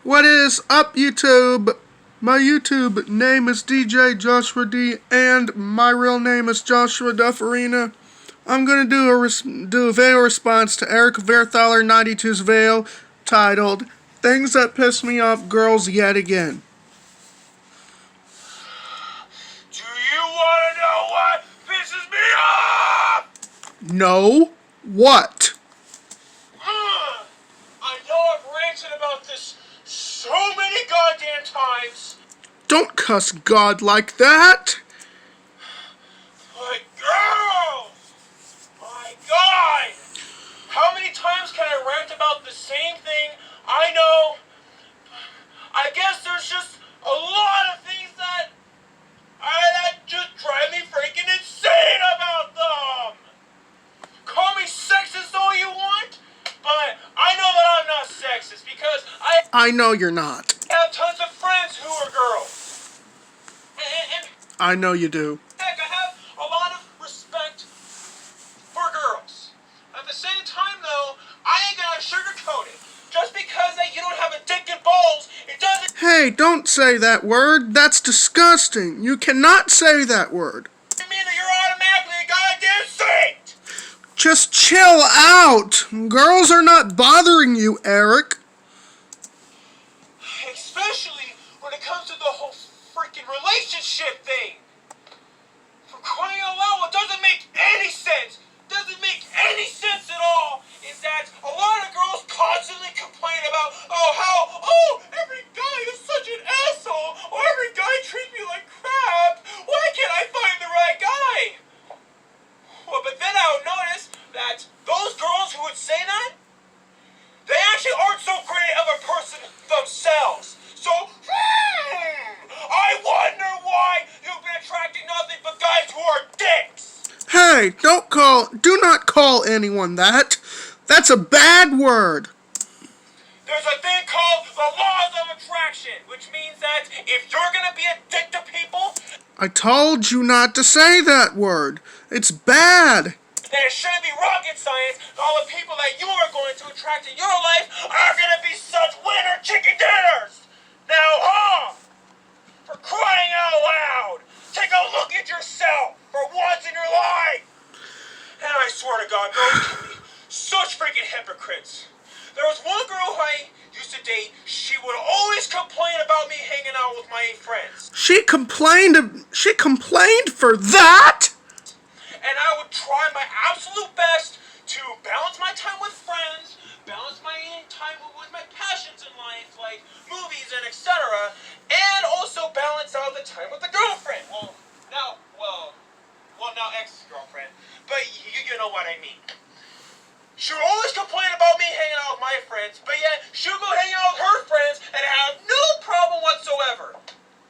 What is up, YouTube? My YouTube name is DJ Joshua D, and my real name is Joshua Dufferina. I'm gonna do a video response to Eric Verthaler 92's video titled "Things That Piss Me Off Girls Yet Again." Do you want to know what pisses me off? No. What? I know I've ranted about this so many goddamn times. Don't cuss God like that. But girls! My God! How many times can I rant about the same thing? I know. I guess there's just a lot of things that just drive me freaking insane about them. Call me sexist all you want, but I know that I'm not sexist because I know you're not. have tons of friends who are girls. And I know you do. heck, I have a lot of respect for girls. At the same time, though, I ain't gonna sugarcoat it. Just because that you don't have a dick and balls, it doesn't Hey, don't say that word. That's disgusting. You cannot say that word. mean that you're automatically a goddamn saint. Just chill out. Girls are not bothering you, Eric. Especially when it comes to the whole freaking relationship thing. For crying out loud, what doesn't make any sense, at all, is that a lot of girls constantly complain about, every guy is such an asshole, or every guy treats me like crap. Why can't I find the right guy? Well, but then I would notice that those girls who would say that, they actually aren't so great of a person themselves. So, I wonder why you've been attracting nothing but guys who are dicks. Hey, do not call anyone that. That's a bad word. There's a thing called the laws of attraction, which means that if you're gonna be a dick to people, I told you not to say that word. It's bad. then it shouldn't be rocket science. All the people that you are going to attract in your life are gonna be such winner chicken dinners. Now, for crying out loud, take a look at yourself for once in your life. And I swear to God, girls can be such freaking hypocrites. There was one girl who I used to date. She would always complain about me hanging out with my friends. She complained for that? And I would try my absolute best to balance my time with friends, balance my time with my passions in life, like movies and etc., and also balance out the time with the girlfriend. Now ex-girlfriend, but you know what I mean. She would always complain about me hanging out with my friends, but yet she would go hang out with her friends and have no problem whatsoever.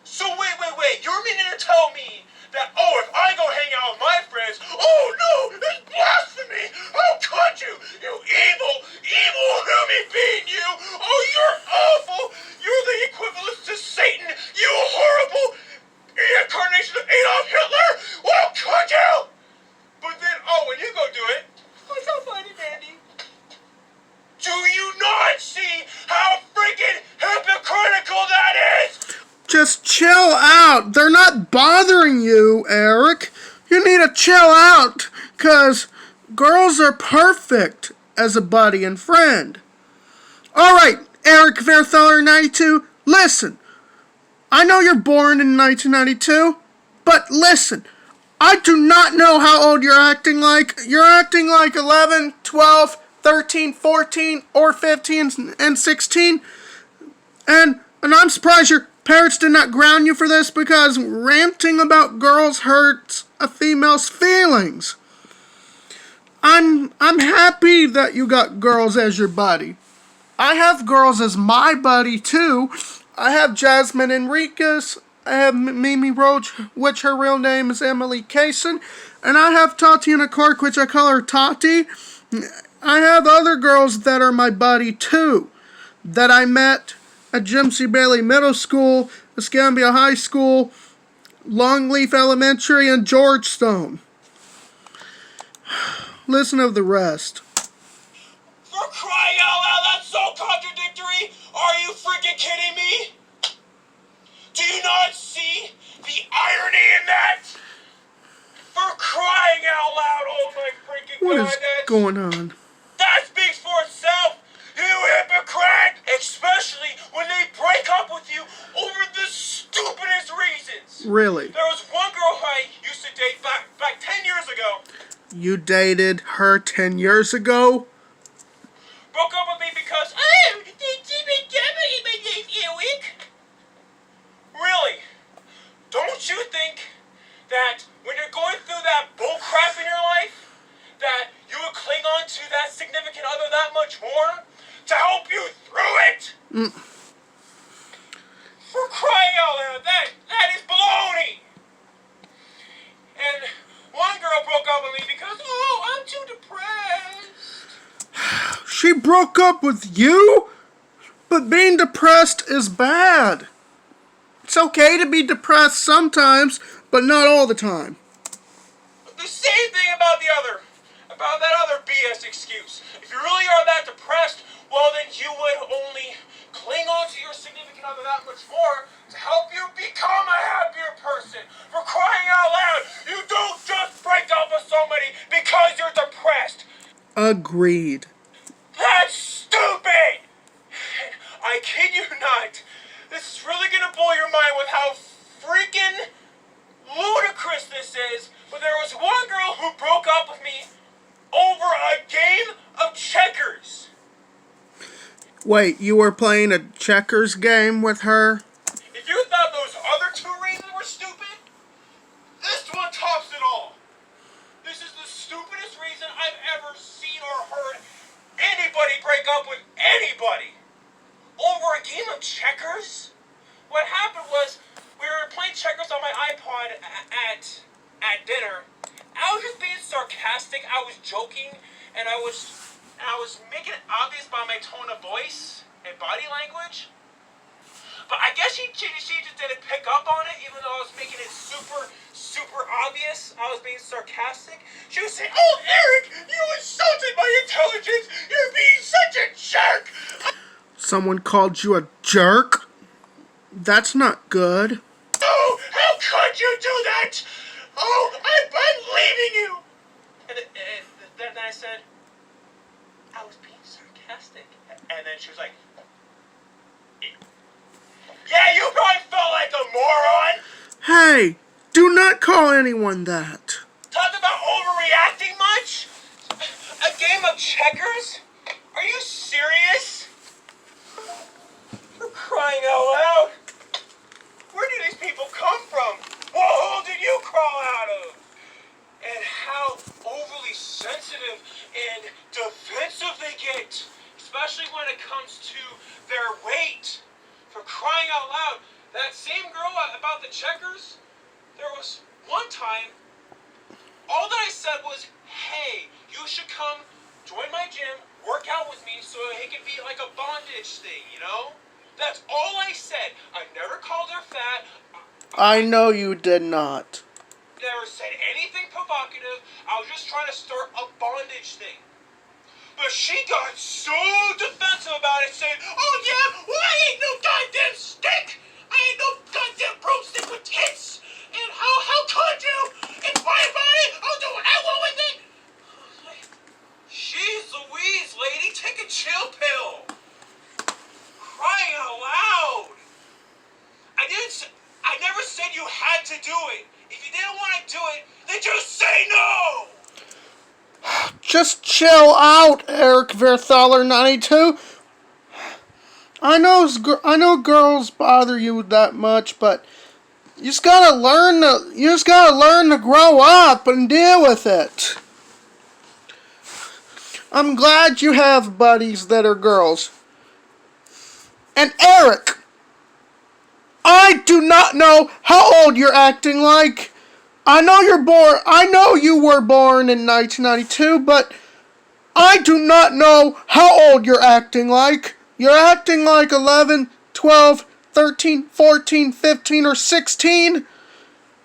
So wait, you're meaning to tell me that, if I go hang out with my friends, no, it's blasphemy! How could you? You evil human being, you! Oh, you're awful! You're the equivalent to Satan, you horrible incarnation of Adolf Hitler! Well, could you? But then, when you go do it, I don't find it dandy. Do you not see how freaking hypocritical that is? Just chill out. They're not bothering you, Eric. You need to chill out, 'cause girls are perfect as a buddy and friend. Alright, Eric Verthaler 92, listen. I know you're born in 1992, but listen. I do not know how old you're acting like. You're acting like 11, 12, 13, 14, or 15 and 16. And I'm surprised your parents did not ground you for this, because ranting about girls hurts a female's feelings. I'm happy that you got girls as your buddy. I have girls as my buddy too. I have Jasmine Enriquez. I have Mimi Roach, which her real name is Emily Kaysen. And I have Tatiana Clark, which I call her Tati. I have other girls that are my buddy too, that I met at Jim C. Bailey Middle School, Escambia High School, Longleaf Elementary, and Georgetown. Listen to the rest. For crying out loud, that's so contradictory! Are you freaking going on? That speaks for itself, you hypocrite! Especially when they break up with you over the stupidest reasons. Really? There was one girl who I used to date back 10 years ago. You dated her 10 years ago? Broke up with me because really? Don't you think that when you're going through that bull crap in your life, that you would cling on to that significant other that much more to help you through it? For crying out loud, that is baloney. And one girl broke up with me because, I'm too depressed. She broke up with you? But being depressed is bad. It's okay to be depressed sometimes, but not all the time. The same thing about that other BS excuse. If you really are that depressed, well then you would only cling on to your significant other that much more to help you become a happier person. For crying out loud, you don't just break up with somebody because you're depressed. Agreed. That's stupid! I kid you not. This is really gonna blow your mind with how freaking ludicrous this is. But there was one girl who broke up with me over a game of checkers. Wait, you were playing a checkers game with her? If you thought those other two reasons were stupid, this one tops it all. This is the stupidest reason I've ever seen or heard anybody break up with anybody. Over a game of checkers? What happened was we were playing checkers on my iPod at dinner. I was just being sarcastic. I was joking, and I was making it obvious by my tone of voice and body language. But I guess she just didn't pick up on it, even though I was making it super obvious. I was being sarcastic. She was saying, "Oh, Eric, you insulted my intelligence. You're being such a jerk." Someone called you a jerk? That's not good. Oh, how could you do that? Oh, I'm leaving you. And then I said, I was being sarcastic. And then she was like, yeah, you probably felt like a moron. Hey, do not call anyone that. Talk about overreacting much? A game of checkers? Are you serious? For crying out loud. Where do these people come from? What hole did you crawl out of? And how overly sensitive and defensive they get. Especially when it comes to their weight. For crying out loud. That same girl about the checkers, there was one time, all that I said was, hey, you should come join my gym, work out with me so it can be like a bondage thing, you know? That's all I said. I never called her fat. I know you did not. Never said anything provocative. I was just trying to start a bondage thing. But she got so defensive about it, saying, oh yeah, well I ain't no goddamn stick. I ain't no goddamn broomstick with tits. And how could you? And bye, I'll do what I want with it. Jeez Louise, lady, take a chill pill. Crying out loud. I never said you had to do it. If you didn't want to do it, then just say no. Just chill out, Eric Verthaler 92. I know girls bother you that much, but you just gotta learn to grow up and deal with it. I'm glad you have buddies that are girls. And Eric, I do not know how old you're acting like. I know you were born in 1992, but I do not know how old you're acting like. You're acting like 11, 12, 13, 14, 15, or 16.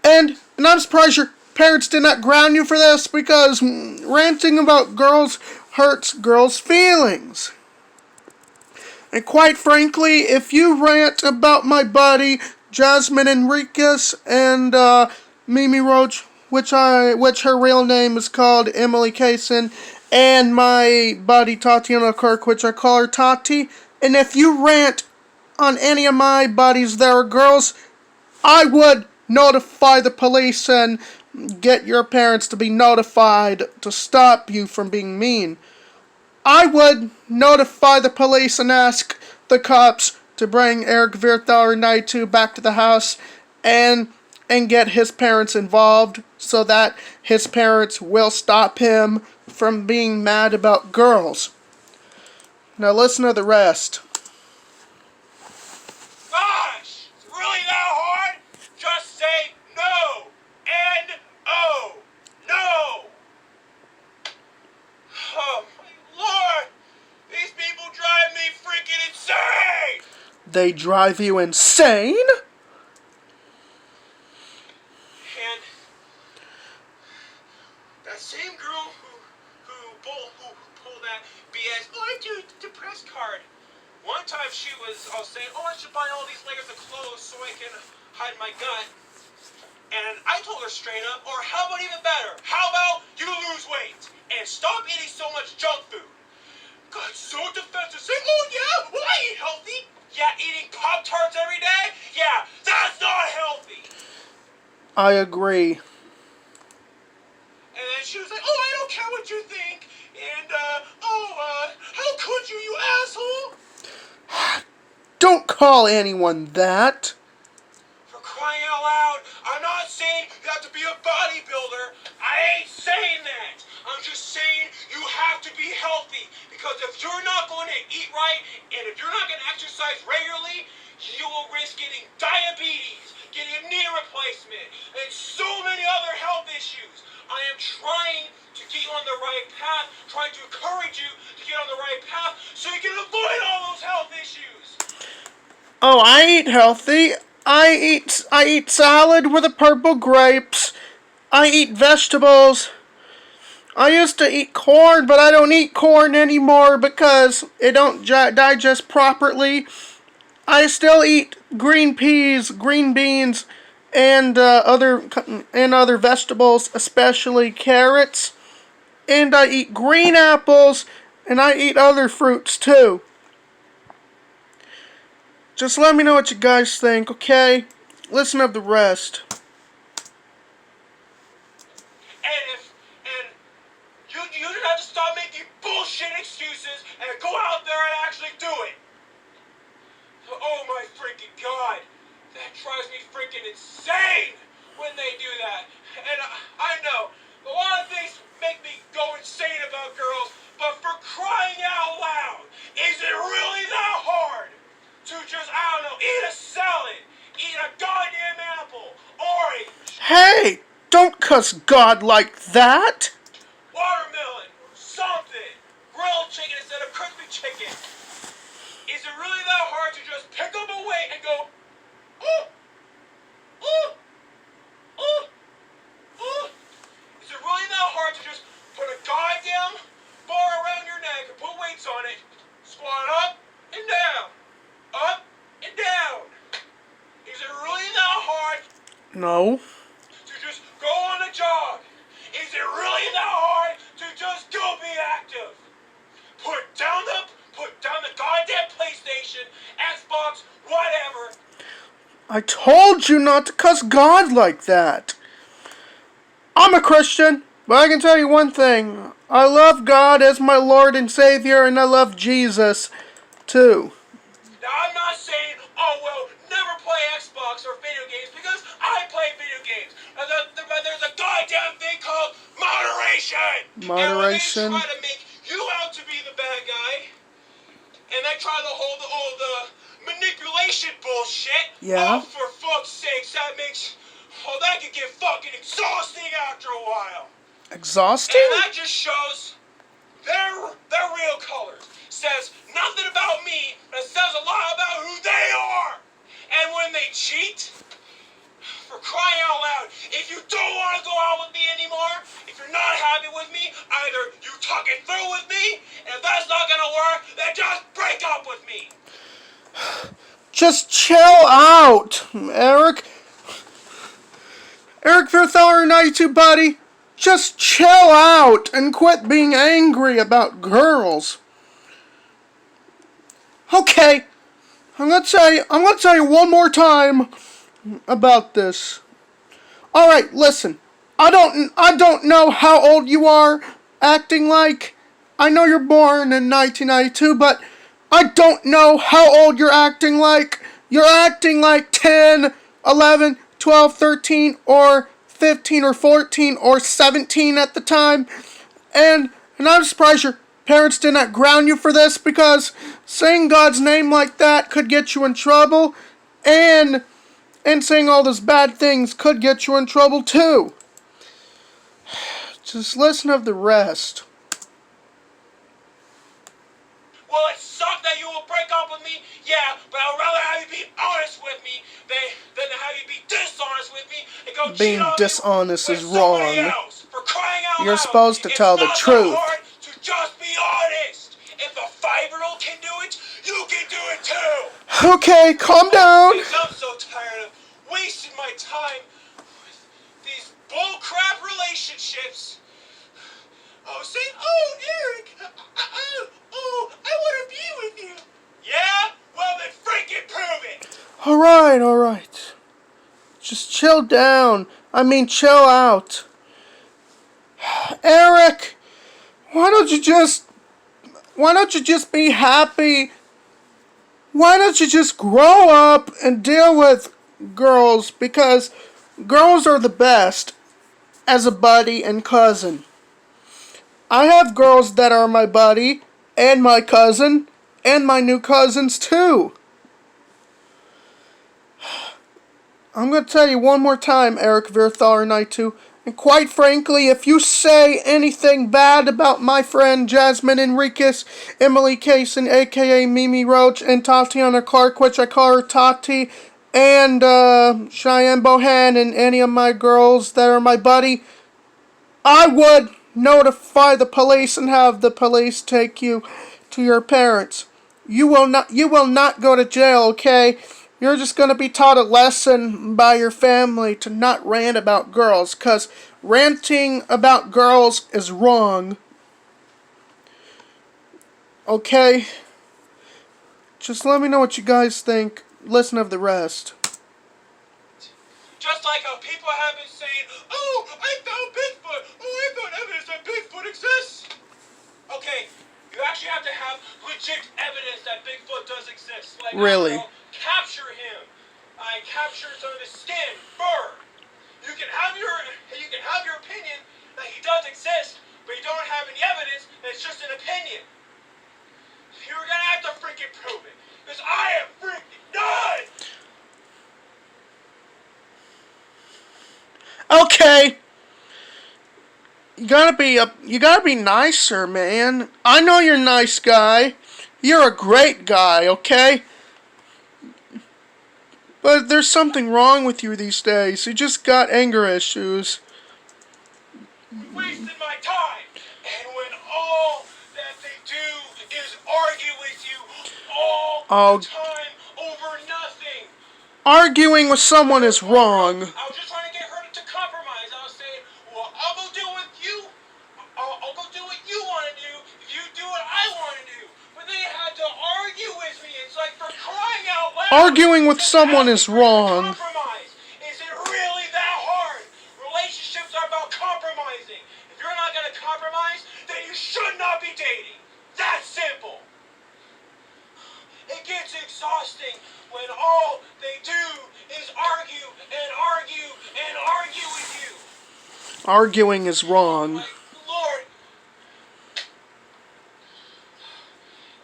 And I'm surprised your parents did not ground you for this, because ranting about girls hurts girls' feelings. And quite frankly, if you rant about my buddy Jasmine Enriquez and Mimi Roach, which her real name is called Emily Kaysen, and my buddy Tatiana Kirk, which I call her Tati. And if you rant on any of my buddies that are girls, I would notify the police and get your parents to be notified to stop you from being mean. I would notify the police and ask the cops to bring Eric Vierthaler 92 back to the house and get his parents involved so that his parents will stop him from being mad about girls. Now listen to the rest. Gosh, it's really that hard? Just say no. N-O. No. Oh, my Lord. These people drive me freaking insane. They drive you insane? And that same girl who pulled that BS, oh, I do the press card. One time she was all saying, oh, I should buy all these layers of clothes so I can hide my gut. And I told her straight up, or how about even better, how about you lose weight and stop eating so much junk food? Got so defensive, saying, oh yeah, well I eat healthy. Yeah, eating Pop-Tarts every day? Yeah, that's not healthy. I agree. And then she was like, oh, I don't care what you think. And, how could you, you asshole? Don't call anyone that. For crying out loud, I'm not saying you have to be a bodybuilder. I ain't saying that. I'm just saying you have to be healthy. Because if you're not going to eat right, and if you're not going to exercise regularly, you will risk getting diabetes, getting a knee replacement, and so many other health issues. I am trying to get you on the right path, trying to encourage you to get on the right path so you can avoid all those health issues. Oh, I eat healthy. I eat salad with the purple grapes. I eat vegetables. I used to eat corn, but I don't eat corn anymore because it don't digest properly. I still eat green peas, green beans, and other vegetables, especially carrots. And I eat green apples, and I eat other fruits too. Just let me know what you guys think, okay? Listen up the rest. You just have to stop making bullshit excuses and go out there and actually do it. Oh my freaking God. That drives me freaking insane when they do that. And I know, a lot of things make me go insane about girls, but for crying out loud, is it really that hard to just, I don't know, eat a salad, eat a goddamn apple, orange, Hey, don't cuss God like that. watermelon, something, grilled chicken instead of crispy chicken? Is it really that hard to just pick up a weight and go, ooh, ooh, ooh, ooh? Is it really that hard to just put a goddamn bar around your neck and put weights on it, squat up and down, up and down? Is it really that hard No. to just go on a jog? Is it really that hard to just go be active? Put down the goddamn PlayStation, Xbox, whatever. I told you not to cuss God like that. I'm a Christian, but I can tell you one thing. I love God as my Lord and Savior, and I love Jesus, too. Now, I'm not saying, oh, well, never play Xbox or video games, because I play video games. There's a goddamn thing called moderation. Moderation. And when they try to make you out to be the bad guy, and they try to hold all the manipulation bullshit, Yeah. oh, for fuck's sakes, that could get fucking exhausting after a while. Exhausting? And that just shows their real colors. Says nothing about me, but it says a lot about who they are. And when they cheat, for crying out loud, if you don't want to go out with me anymore, if you're not happy with me, either you talk it through with me, and if that's not gonna work, then just break up with me. Just chill out, Eric. Eric Vierthaler 92, buddy. just chill out and quit being angry about girls. Okay, I'm gonna tell you one more time about this. All right, listen. I don't know how old you are acting like. I know you're born in 1992, but I don't know how old you're acting like. You're acting like 10, 11, 12, 13, or 15, or 14, or 17 at the time. And I'm surprised your parents did not ground you for this, because saying God's name like that could get you in trouble, and saying all those bad things could get you in trouble too. Just listen to the rest. Well, it sucked that you will break up with me, yeah, but I'd rather have you be honest with me than have you be dishonest with me and go Being cheat on dishonest me is with somebody wrong. else. For crying out You're loud, supposed to tell the it's truth. not that hard to just be honest. If a 5-year-old can do it, you can do it too. Okay, calm down. I'm so tired of wasting my time with these bullcrap relationships. Oh, say, oh, Eric, I want to be with you. Yeah? Well, then freaking prove it. Alright. Just chill down. I mean, chill out. Eric, why don't you just be happy? Why don't you just grow up and deal with girls? Because girls are the best as a buddy and cousin. I have girls that are my buddy and my cousin and my new cousins too. I'm going to tell you one more time, Eric Virthaler Knight 2. And quite frankly, if you say anything bad about my friend Jasmine Enriquez, Emily Kaysen, aka Mimi Roach, and Tatiana Clark, which I call her Tati, and Cheyenne Bohan, and any of my girls that are my buddy, I would notify the police and have the police take you to your parents. You will not go to jail, okay? You're just going to be taught a lesson by your family to not rant about girls, because ranting about girls is wrong. Okay? Just let me know what you guys think. Listen to the rest. Just like how people have been saying, oh, I found Bigfoot. Oh, I found evidence that Bigfoot exists. Okay, you actually have to have legit evidence that Bigfoot does exist. Like, really? Capture him. I captured some of his skin, fur. You can have your opinion that he does exist, but you don't have any evidence. It's just an opinion. You're gonna have to freaking prove it, because I am freaking done. Okay. You gotta be nicer, man. I know you're a nice guy. You're a great guy, okay? But there's something wrong with you these days. You just got anger issues. Wasted my time. And when all that they do is argue with you all the time over nothing. Arguing with someone is wrong. I was just trying to get her to compromise. I was saying, well, I'll go do what you want to do if you do what I want to do. But they had to argue with me. It's like, for crying out loud. Arguing with someone is wrong. Compromise. Is it really that hard? Relationships are about compromising. If you're not going to compromise, then you should not be dating. That's simple. It gets exhausting when all they do is argue and argue and argue with you. Arguing is wrong. My Lord.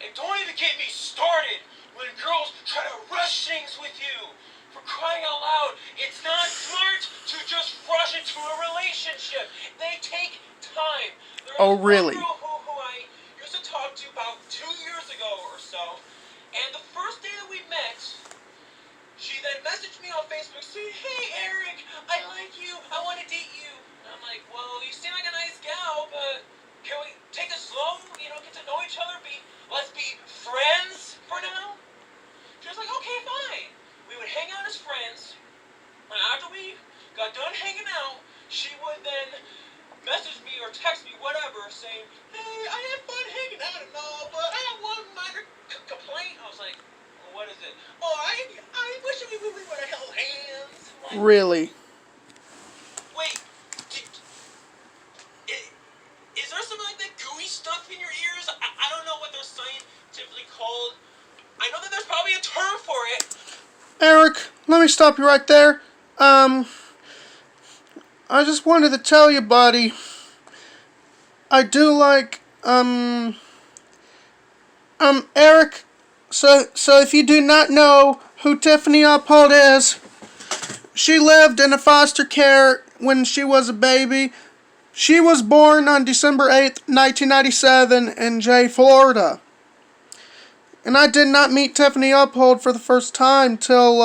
And don't even get me started when girls try to rush things with you. For crying out loud, it's not smart to just rush into a relationship. They take time. Oh, really? One girl who I used to talk to about 2 years ago or so, and the first day that we met, she then messaged me on Facebook saying, hey, Eric, I like you. I want to date you. And I'm like, well, you seem like a nice gal, but can we take it slow? Get to know each other? Let's be friends for now? She was like, okay, fine. We would hang out as friends. And after we got done hanging out, she would then it? Oh, I wish we would have held hands. Like, Really? wait, is there something like that gooey stuff in your ears? I don't know what they're scientifically called. I know that there's probably a term for it. Eric, let me stop you right there. I just wanted to tell you, buddy, I do like, Eric, so if you do not know who Tiffany Uphold is, she lived in a foster care when she was a baby. She was born on December 8th, 1997 in Jay, Florida. And I did not meet Tiffany Uphold for the first time till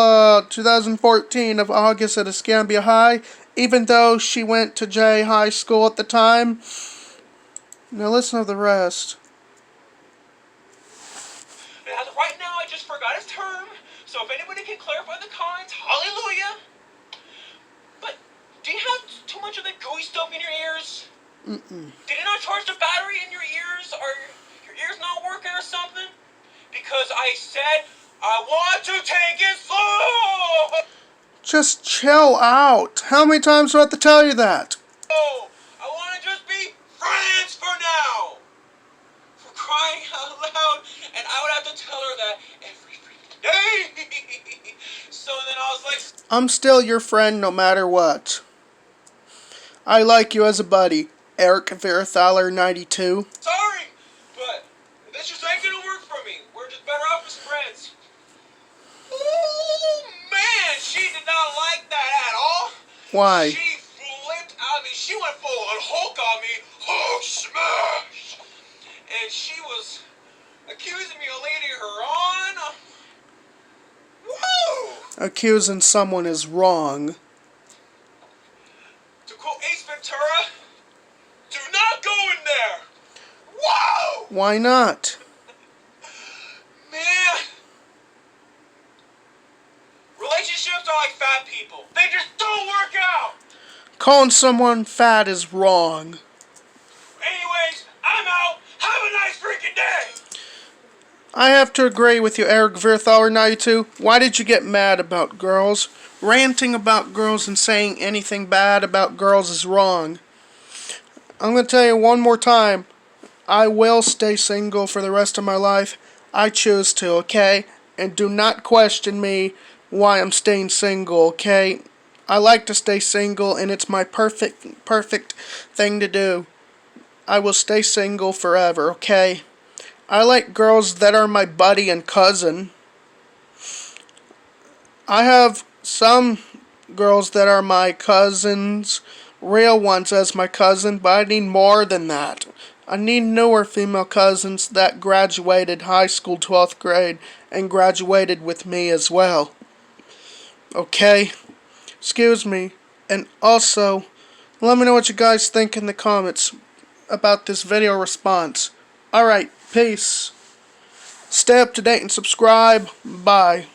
2014 of August at Escambia High, even though she went to Jay High School at the time. Now listen to the rest. As of right now, I just forgot his term, so if anybody can clarify the comments, hallelujah. But do you have too much of that gooey stuff in your ears? Did you not charge the battery in your ears? Are your ears not working or something? Because I said I want to take it slow. Just chill out. How many times do I have to tell you that? Oh, I want to just be friends for now. For crying out loud, and I would have to tell her that every freaking day. So then I was like, I'm still your friend no matter what. I like you as a buddy. Eric Verithaler 92. sorry, but this just ain't gonna work for me. We're just better off as friends. Oh man, she did not like that at all. Why? She flipped out at me. She went full on Hulk on me. Hulk smash! And she was accusing me of leading her on. Whoa! Accusing someone is wrong. To quote Ace Ventura, do not go in there. Whoa! Why not? Man. Relationships are like fat people. They just don't work out. Calling someone fat is wrong. Anyways, I'm out. Have a nice freaking day. I have to agree with you, Eric Verithaler 92. Why did you get mad about girls? Ranting about girls and saying anything bad about girls is wrong. I'm going to tell you one more time. I will stay single for the rest of my life. I choose to, okay? And do not question me why I'm staying single, okay? I like to stay single, and it's my perfect thing to do. I will stay single forever, okay? I like girls that are my buddy and cousin. I have some girls that are my cousins, real ones as my cousin, but I need more than that. I need newer female cousins that graduated high school 12th grade and graduated with me as well. Okay? Excuse me. And also, let me know what you guys think in the comments about this video response. Alright, peace. Stay up to date and subscribe. Bye.